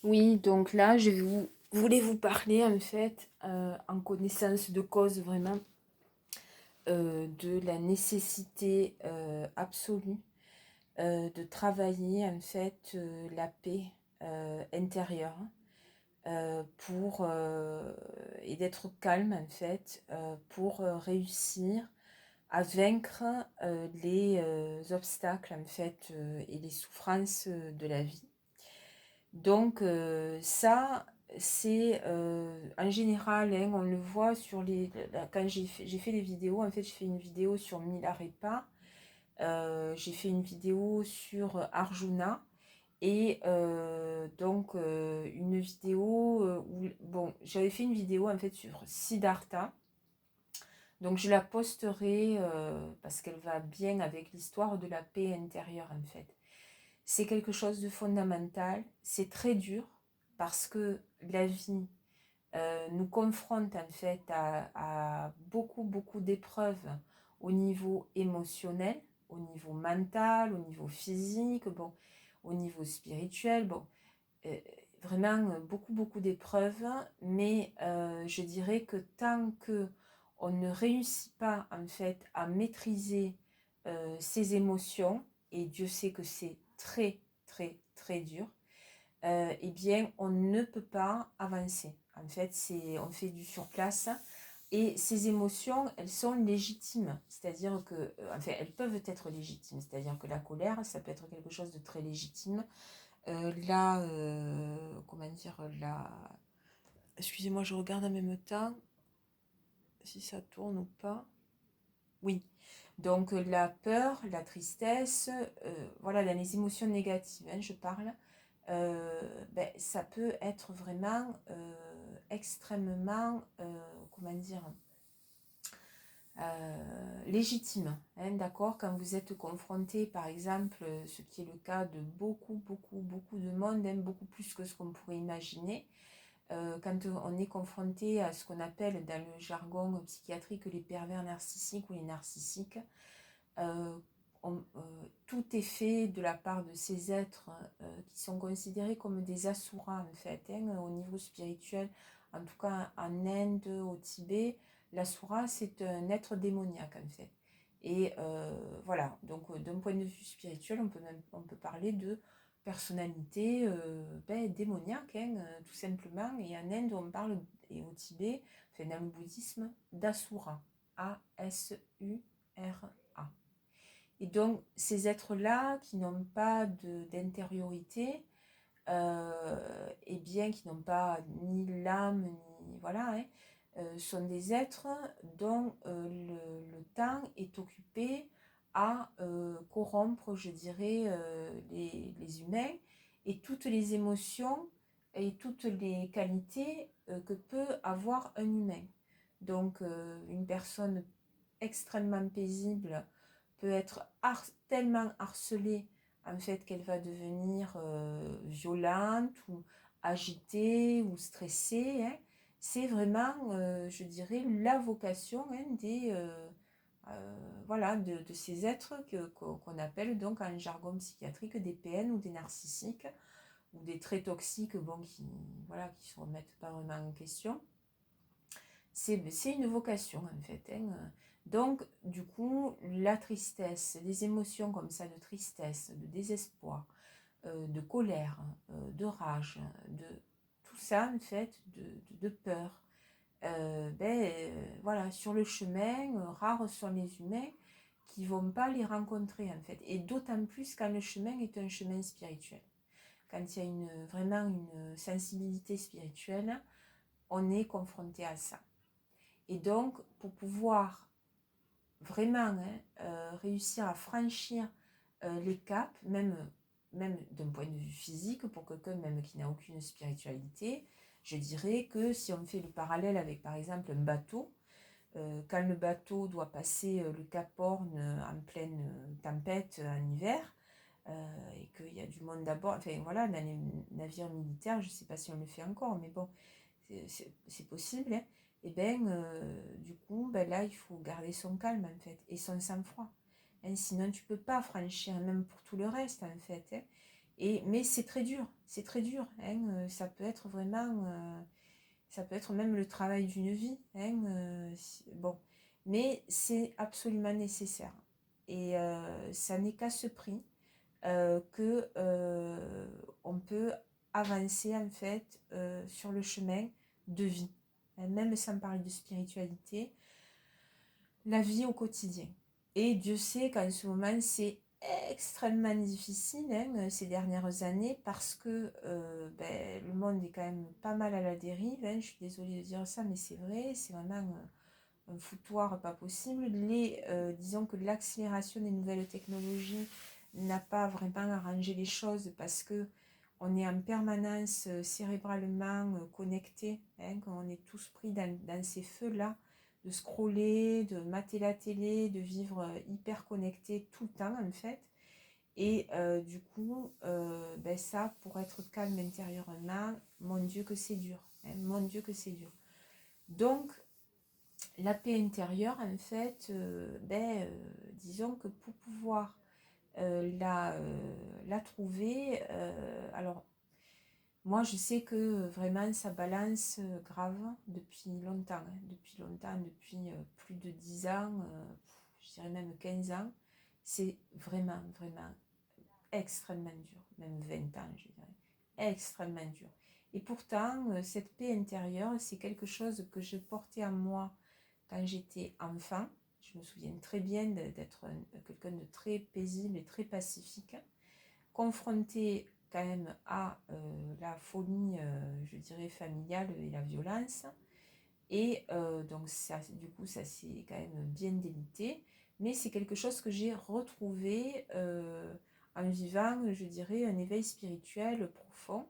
Oui, donc là, voulais vous parler en fait, en connaissance de cause vraiment, de la nécessité absolue de travailler en fait la paix intérieure pour et d'être calme en fait pour réussir à vaincre les obstacles en fait et les souffrances de la vie. Donc ça, c'est en général, hein, on le voit sur quand j'ai fait des vidéos, en fait j'ai fait une vidéo sur Milarepa, j'ai fait une vidéo sur Arjuna, et donc une vidéo où, bon, j'avais fait une vidéo en fait sur Siddhartha, donc je la posterai parce qu'elle va bien avec l'histoire de la paix intérieure en fait. C'est quelque chose de fondamental, c'est très dur parce que la vie nous confronte en fait à beaucoup, beaucoup d'épreuves au niveau émotionnel, au niveau mental, au niveau physique, bon, au niveau spirituel, bon, euh, vraiment beaucoup, beaucoup d'épreuves, mais je dirais que tant que on ne réussit pas en fait à maîtriser ses émotions, et Dieu sait que c'est très, très, très dur, eh bien, on ne peut pas avancer. En fait, on fait du surplace. Et ces émotions, elles sont légitimes. C'est-à-dire que, enfin, elles peuvent être légitimes. C'est-à-dire que la colère, ça peut être quelque chose de très légitime. Comment dire, excusez-moi, je regarde en même temps si ça tourne ou pas. Oui. Donc, la peur, la tristesse, voilà, les émotions négatives, hein, je parle. Ça peut être vraiment extrêmement, comment dire, légitime, hein, d'accord, quand vous êtes confronté, par exemple, ce qui est le cas de beaucoup, beaucoup, beaucoup de monde, hein, beaucoup plus que ce qu'on pourrait imaginer, quand on est confronté à ce qu'on appelle dans le jargon psychiatrique les pervers narcissiques ou les narcissiques, euh, tout est fait de la part de ces êtres qui sont considérés comme des asuras en fait, hein, au niveau spirituel, en tout cas en Inde, au Tibet, l'asura c'est un être démoniaque en fait. Et voilà, donc d'un point de vue spirituel, on peut parler de personnalité démoniaque, hein, tout simplement. Et en Inde, on parle, et au Tibet, enfin dans le bouddhisme, d'asura, A-S-U-R-A. Et donc, ces êtres-là, qui n'ont pas d'intériorité, et bien qui n'ont pas ni l'âme, ni voilà, hein, sont des êtres dont le temps est occupé à corrompre, je dirais, les humains, et toutes les émotions et toutes les qualités que peut avoir un humain. Donc, une personne extrêmement paisible peut être tellement harcelée en fait qu'elle va devenir violente ou agitée ou stressée, hein. C'est vraiment, je dirais, la vocation, hein, voilà, de ces êtres qu'on appelle donc en jargon psychiatrique des PN ou des narcissiques ou des très toxiques, bon, voilà, qui ne se remettent pas vraiment en question. C'est une vocation en fait, hein. Donc, du coup, la tristesse, des émotions comme ça de tristesse, de désespoir, de colère, de rage, de tout ça en fait, de peur. Voilà, sur le chemin, rares sont les humains qui ne vont pas les rencontrer en fait. Et d'autant plus quand le chemin est un chemin spirituel. Quand il y a vraiment une sensibilité spirituelle, on est confronté à ça. Et donc, pour pouvoir vraiment, hein, réussir à franchir les caps, même d'un point de vue physique, pour quelqu'un même qui n'a aucune spiritualité, je dirais que si on fait le parallèle avec par exemple un bateau, quand le bateau doit passer le Cap Horn en pleine tempête en hiver, et qu'il y a du monde à bord, enfin voilà, dans les navires militaires, je ne sais pas si on le fait encore, mais bon, c'est possible, hein. Et bien, du coup, ben là, il faut garder son calme, en fait, et son sang-froid. Hein, sinon, tu ne peux pas franchir, même pour tout le reste, en fait, hein. Mais c'est très dur, hein, ça peut être vraiment, ça peut être même le travail d'une vie, hein, bon, mais c'est absolument nécessaire. Et ça n'est qu'à ce prix que on peut avancer en fait sur le chemin de vie, hein, même sans parler de spiritualité, la vie au quotidien. Et Dieu sait qu'en ce moment, c'est extrêmement difficile, hein, ces dernières années, parce que le monde est quand même pas mal à la dérive, hein. Je suis désolée de dire ça, mais c'est vrai, c'est vraiment un foutoir pas possible. Disons que l'accélération des nouvelles technologies n'a pas vraiment arrangé les choses, parce que on est en permanence cérébralement connectés, hein, qu'on est tous pris dans ces feux-là, de scroller, de mater la télé, de vivre hyper connecté tout le temps en fait. Et du coup, ça, pour être calme intérieurement, mon Dieu que c'est dur, hein, mon Dieu que c'est dur. Donc, la paix intérieure, en fait, disons que pour pouvoir la trouver, alors moi je sais que vraiment ça balance grave depuis longtemps, hein, depuis plus de 10 ans, je dirais même 15 ans, c'est vraiment, vraiment extrêmement dur, même 20 ans je dirais, extrêmement dur. Et pourtant, cette paix intérieure, c'est quelque chose que je portais en moi quand j'étais enfant. Je me souviens très bien d'être quelqu'un de très paisible et très pacifique, confronté quand même à la folie, je dirais, familiale et la violence. Et donc, ça, du coup, ça s'est quand même bien délité. Mais c'est quelque chose que j'ai retrouvé en vivant, je dirais, un éveil spirituel profond.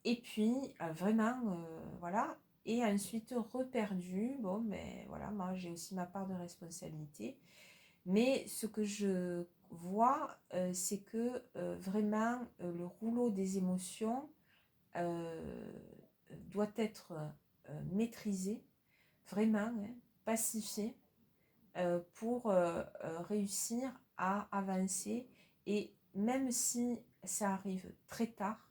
Et puis, vraiment, voilà. Et ensuite, reperdu. Bon, mais voilà, moi, j'ai aussi ma part de responsabilité. Mais ce que je vois, c'est que vraiment, le rouleau des émotions euh, doit être maîtrisé, vraiment, hein, pacifié, pour réussir à avancer. Et même si ça arrive très tard,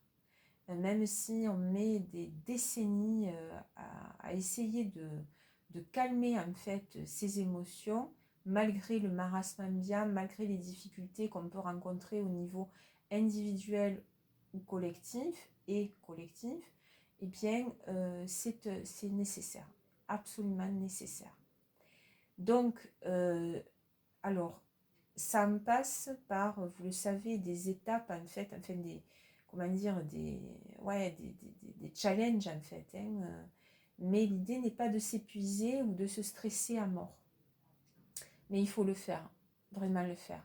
même si on met des décennies à essayer de calmer en fait ces émotions, malgré le marasme ambiant, malgré les difficultés qu'on peut rencontrer au niveau individuel ou collectif, eh bien c'est nécessaire, absolument nécessaire. Donc, alors, ça me passe par, vous le savez, des étapes en fait, enfin des, comment dire, des challenges en fait, hein, mais l'idée n'est pas de s'épuiser ou de se stresser à mort. Mais il faut le faire, vraiment le faire.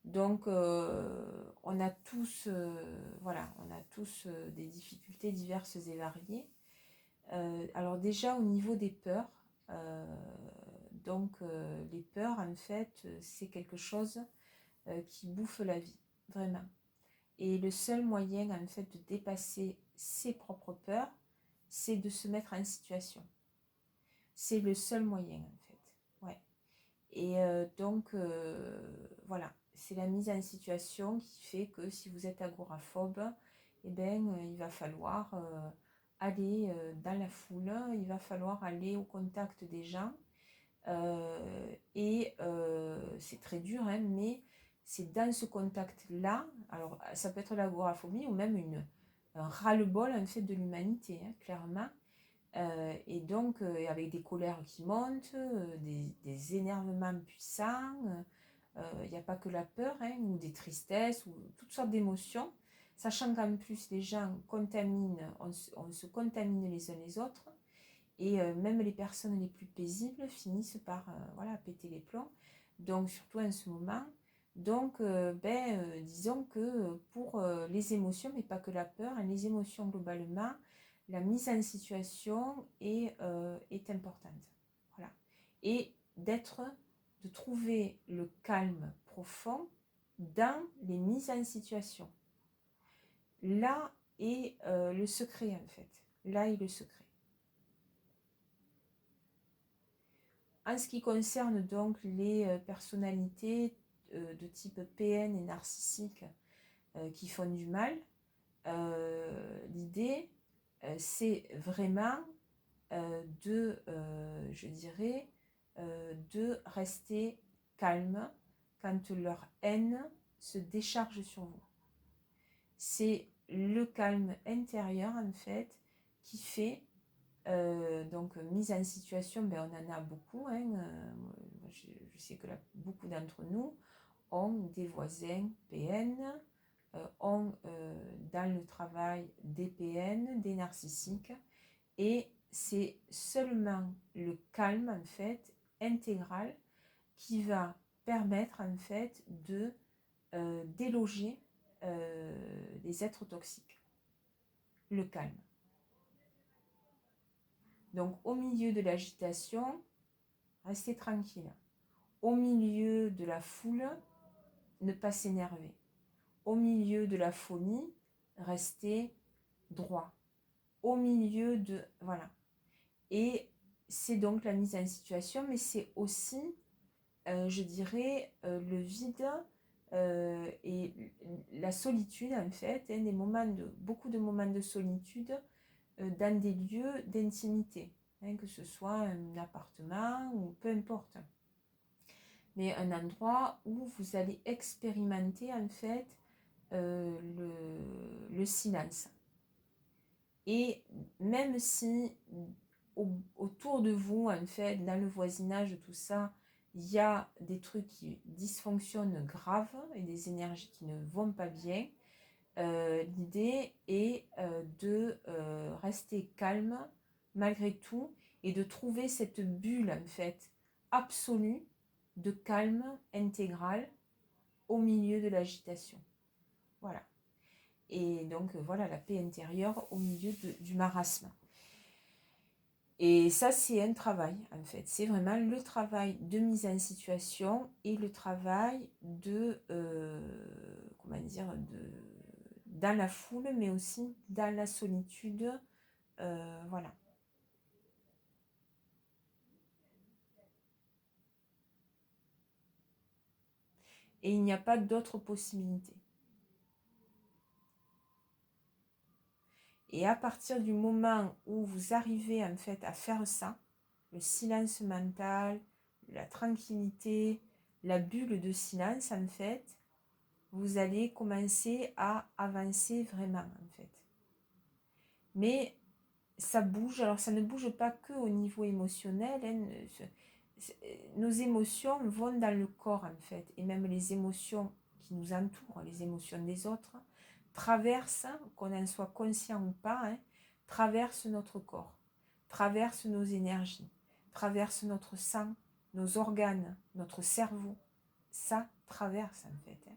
Donc, on a tous, on a tous des difficultés diverses et variées. Alors déjà au niveau des peurs, les peurs en fait c'est quelque chose qui bouffe la vie, vraiment. Et le seul moyen en fait de dépasser ses propres peurs, c'est de se mettre en situation. C'est le seul moyen en fait. Ouais. Et voilà, c'est la mise en situation qui fait que si vous êtes agoraphobe, eh ben, il va falloir aller dans la foule, il va falloir aller au contact des gens. C'est très dur, hein, mais c'est dans ce contact-là, alors ça peut être l'agoraphobie ou même un ras-le-bol en fait de l'humanité, hein, clairement. Avec des colères qui montent, des énervements puissants, il n'y a pas que la peur, hein, ou des tristesses, ou toutes sortes d'émotions, sachant qu'en plus les gens contaminent, on se contamine les uns les autres, et même les personnes les plus paisibles finissent par péter les plombs, donc surtout en ce moment. Donc, disons que pour les émotions, mais pas que la peur, hein, les émotions globalement, la mise en situation est importante. Voilà. Et de trouver le calme profond dans les mises en situation. Là est le secret en fait. Là est le secret. En ce qui concerne donc les personnalités de type PN et narcissique, qui font du mal. L'idée, c'est vraiment je dirais, de rester calme quand leur haine se décharge sur vous. C'est le calme intérieur, en fait, qui fait, donc mise en situation, ben, on en a beaucoup, hein, je sais que là, beaucoup d'entre nous ont des voisins PN, ont dans le travail des PN, des narcissiques, et c'est seulement le calme, en fait, intégral, qui va permettre, en fait, de déloger les êtres toxiques. Le calme. Donc, au milieu de l'agitation, restez tranquille. Au milieu de la foule, ne pas s'énerver. Au milieu de la folie, restez droit. Au milieu de... Voilà. Et c'est donc la mise en situation, mais c'est aussi, je dirais, le vide et la solitude, en fait, hein, beaucoup de moments de solitude dans des lieux d'intimité, hein, que ce soit un appartement ou peu importe. Mais un endroit où vous allez expérimenter, en fait, le silence. Et même si autour de vous, en fait, dans le voisinage, tout ça, il y a des trucs qui dysfonctionnent grave et des énergies qui ne vont pas bien, l'idée est de rester calme malgré tout et de trouver cette bulle, en fait, absolue de calme intégral au milieu de l'agitation. Voilà. Et donc, voilà, la paix intérieure au milieu du marasme. Et ça, c'est un travail, en fait. C'est vraiment le travail de mise en situation et le travail de, comment dire, dans la foule, mais aussi dans la solitude. Voilà. Et il n'y a pas d'autre possibilité. Et à partir du moment où vous arrivez en fait à faire ça, le silence mental, la tranquillité, la bulle de silence en fait, vous allez commencer à avancer vraiment en fait. Mais ça bouge, alors ça ne bouge pas que au niveau émotionnel, hein, nos émotions vont dans le corps en fait, et même les émotions qui nous entourent, les émotions des autres, traversent, qu'on en soit conscient ou pas, hein, traversent notre corps, traversent nos énergies, traversent notre sang, nos organes, notre cerveau. Ça traverse en fait. Hein.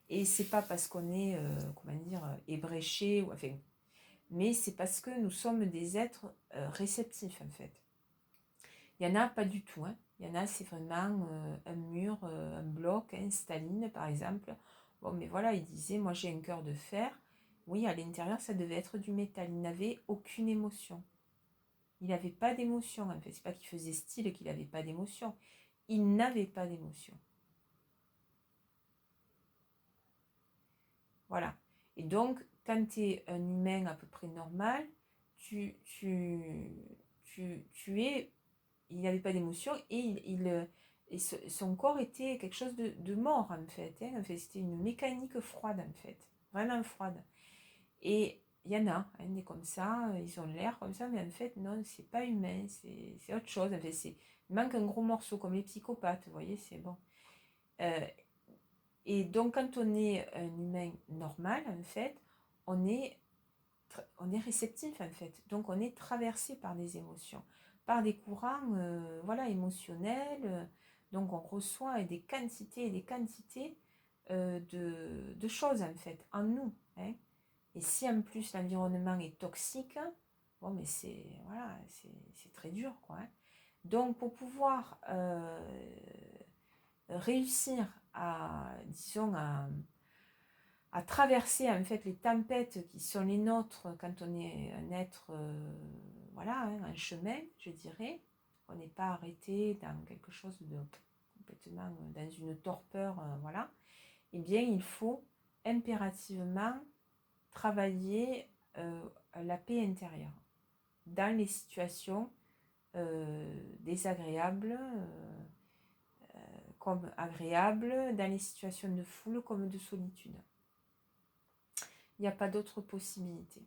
Et c'est pas parce qu'on est, comment dire, ébréché, ou enfin, mais c'est parce que nous sommes des êtres réceptifs en fait. Il y en a pas du tout. Hein. Il y en a, c'est vraiment un mur, un bloc, hein, Staline par exemple. Bon, mais voilà, il disait, moi j'ai un cœur de fer. Oui, à l'intérieur, ça devait être du métal. Il n'avait aucune émotion. Il n'avait pas d'émotion. En fait, c'est pas qu'il faisait style qu'il n'avait pas d'émotion. Il n'avait pas d'émotion. Voilà. Et donc, quand tu es un humain à peu près normal, tu es... Il n'avait pas d'émotion et son corps était quelque chose de mort en fait. Hein. En fait, c'était une mécanique froide en fait. Vraiment froide. Et il y en a, hein, des comme ça, ils ont l'air comme ça, mais en fait, non, c'est pas humain, c'est autre chose. En fait, il manque un gros morceau, comme les psychopathes, vous voyez, c'est bon. Et donc, quand on est un humain normal, en fait, on est réceptif, en fait. Donc, on est traversé par des émotions, par des courants voilà, émotionnels. Donc, on reçoit des quantités et des quantités de choses, en fait, en nous. Hein. Et si, en plus, l'environnement est toxique, bon, mais c'est voilà, c'est très dur, quoi. Hein. Donc, pour pouvoir réussir à, disons, à traverser en fait les tempêtes qui sont les nôtres quand on est un être, voilà, hein, un chemin, je dirais. On n'est pas arrêté dans quelque chose de complètement, dans une torpeur, voilà. Eh bien, il faut impérativement travailler la paix intérieure dans les situations désagréables comme agréables, dans les situations de foule comme de solitude. Il n'y a pas d'autre possibilité.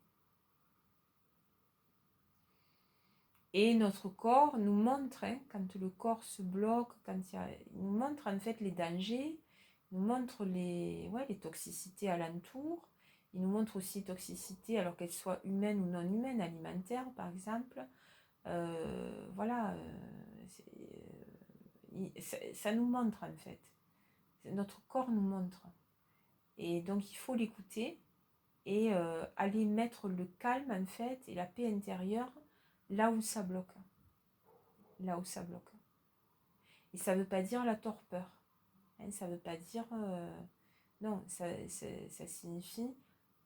Et notre corps nous montre, hein, quand le corps se bloque, il nous montre en fait les dangers, il nous montre les toxicités alentour, il nous montre aussi les toxicités, alors qu'elles soient humaines ou non humaines, alimentaires par exemple. Ça nous montre en fait. Notre corps nous montre. Et donc il faut l'écouter et aller mettre le calme en fait et la paix intérieure là où ça bloque. Là où ça bloque. Et ça ne veut pas dire la torpeur. Hein, ça ne veut pas dire... non, ça signifie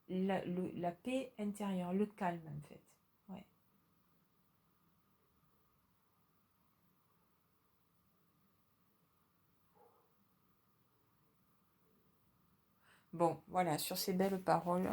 la paix intérieure, le calme en fait. Ouais. Bon, voilà, sur ces belles paroles,